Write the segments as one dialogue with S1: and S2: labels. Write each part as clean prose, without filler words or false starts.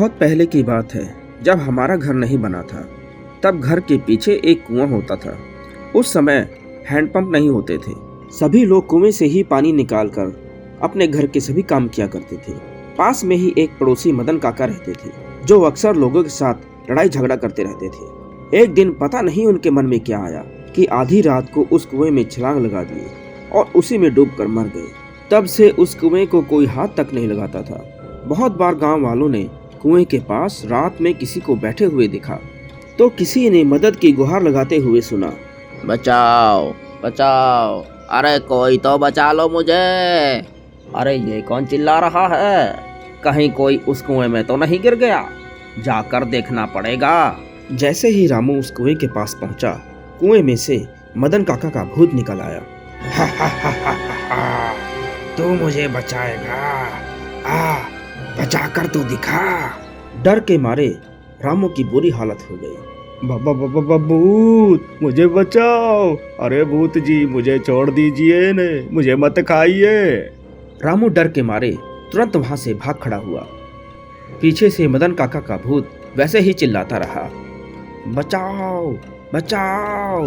S1: बहुत पहले की बात है, जब हमारा घर नहीं बना था, तब घर के पीछे एक कुआं होता था। उस समय हैंडपंप नहीं होते थे। सभी लोग कुएं से ही पानी निकालकर अपने घर के सभी काम किया करते थे। पास में ही एक पड़ोसी मदन काका रहते थे, जो अक्सर लोगों के साथ लड़ाई झगड़ा करते रहते थे। एक दिन पता नहीं उनके मन में क्या आया कि आधी रात को उस कुएं में छलांग लगा दिए और उसी में डूबकर मर गए। तब से उस कुएं को कोई हाथ तक नहीं लगाता था। बहुत बार गांव वालों ने कुएं के पास रात में किसी को बैठे हुए देखा, तो किसी ने मदद की गुहार लगाते हुए सुना,
S2: बचाओ बचाओ, अरे कोई तो बचा लो मुझे। अरे ये कौन चिल्ला रहा है? कहीं कोई उस कुएं में तो नहीं गिर गया? जाकर देखना पड़ेगा।
S1: जैसे ही रामू उस कुएं के पास पहुंचा, कुएं में से मदन काका का भूत निकल आया। तू मुझे बचाएगा? बचा कर तो दिखा। डर के मारे रामू की बुरी हालत हो गई।
S3: भूत, मुझे बचाओ। अरे भूत जी, मुझे छोड़ दीजिए ने, मुझे मत खाइए।
S1: रामू डर के मारे तुरंत वहां से भाग खड़ा हुआ। पीछे से मदन काका का भूत वैसे ही चिल्लाता रहा, बचाओ बचाओ।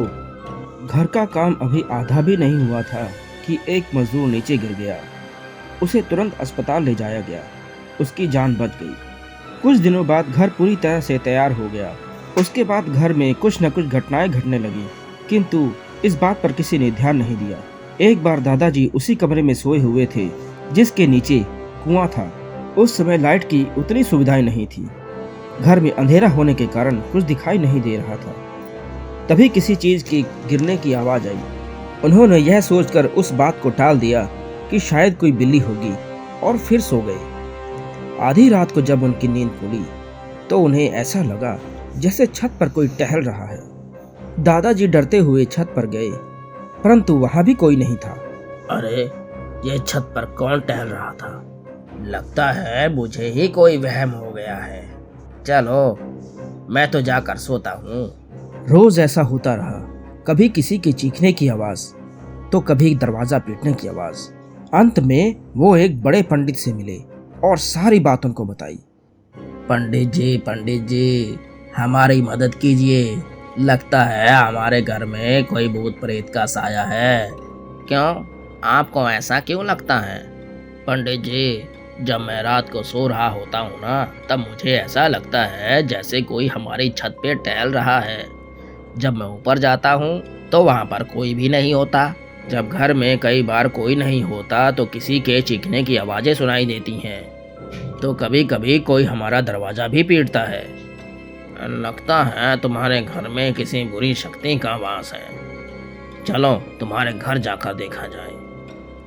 S1: घर का काम अभी आधा भी नहीं हुआ था कि एक मजदूर नीचे गिर गया। उसे तुरंत अस्पताल ले जाया गया। उसकी जान बच गई। कुछ दिनों बाद घर पूरी तरह से तैयार हो गया। उसके बाद घर में कुछ न कुछ घटनाएं घटने लगी, किंतु इस बात पर किसी ने ध्यान नहीं दिया। एक बार दादाजी उसी कमरे में सोए हुए थे जिसके नीचे कुआं था। उस समय लाइट की उतनी सुविधाएं नहीं थी। घर में अंधेरा होने के कारण कुछ दिखाई नहीं दे रहा था। तभी किसी चीज की गिरने की आवाज आई। उन्होंने यह सोचकर उस बात को टाल दिया कि शायद कोई बिल्ली होगी और फिर सो गए। आधी रात को जब उनकी नींद खुली तो उन्हें ऐसा लगा जैसे छत पर कोई टहल रहा है। दादाजी डरते हुए छत पर गए, परंतु वहां भी कोई नहीं था।
S2: अरे ये छत पर कौन टहल रहा था? लगता है मुझे ही कोई वहम हो गया है। चलो मैं तो जाकर सोता हूँ।
S1: रोज ऐसा होता रहा। कभी किसी के चीखने की आवाज, तो कभी दरवाजा पीटने की आवाज। अंत में वो एक बड़े पंडित से मिले और सारी बात उनको बताई।
S2: पंडित जी, हमारी मदद कीजिए। लगता है हमारे घर में कोई भूत प्रेत का साया है। क्यों? आपको ऐसा क्यों लगता है? पंडित जी, जब मैं रात को सो रहा होता हूँ ना, तब मुझे ऐसा लगता है जैसे कोई हमारी छत पे टहल रहा है। जब मैं ऊपर जाता हूँ तो वहाँ पर कोई भी नहीं होता। जब घर में कई बार कोई नहीं होता तो किसी के चीखने की आवाज़ें सुनाई देती हैं। तो कभी कभी कोई हमारा दरवाज़ा भी पीटता है। लगता है तुम्हारे घर में किसी बुरी शक्ति का वास है। चलो तुम्हारे घर जाकर देखा जाए।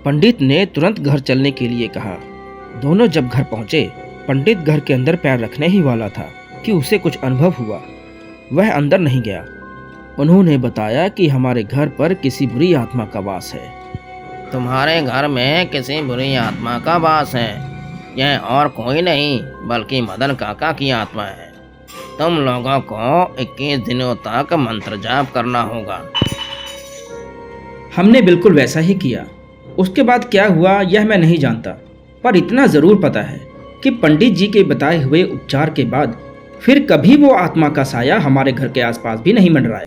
S1: पंडित ने तुरंत घर चलने के लिए कहा। दोनों जब घर पहुंचे, पंडित घर के अंदर पैर रखने ही वाला था कि उसे कुछ अनुभव हुआ। वह अंदर नहीं गया। उन्होंने बताया कि हमारे घर पर किसी बुरी आत्मा का वास है।
S2: तुम्हारे घर में किसी बुरी आत्मा का वास है? यह और कोई नहीं बल्कि मदन काका की आत्मा है। तुम लोगों को 21 दिनों तक मंत्र जाप करना होगा।
S1: हमने बिल्कुल वैसा ही किया। उसके बाद क्या हुआ यह मैं नहीं जानता, पर इतना जरूर पता है कि पंडित जी के बताए हुए उपचार के बाद फिर कभी वो आत्मा का साया हमारे घर के आसपास भी नहीं मंडराया।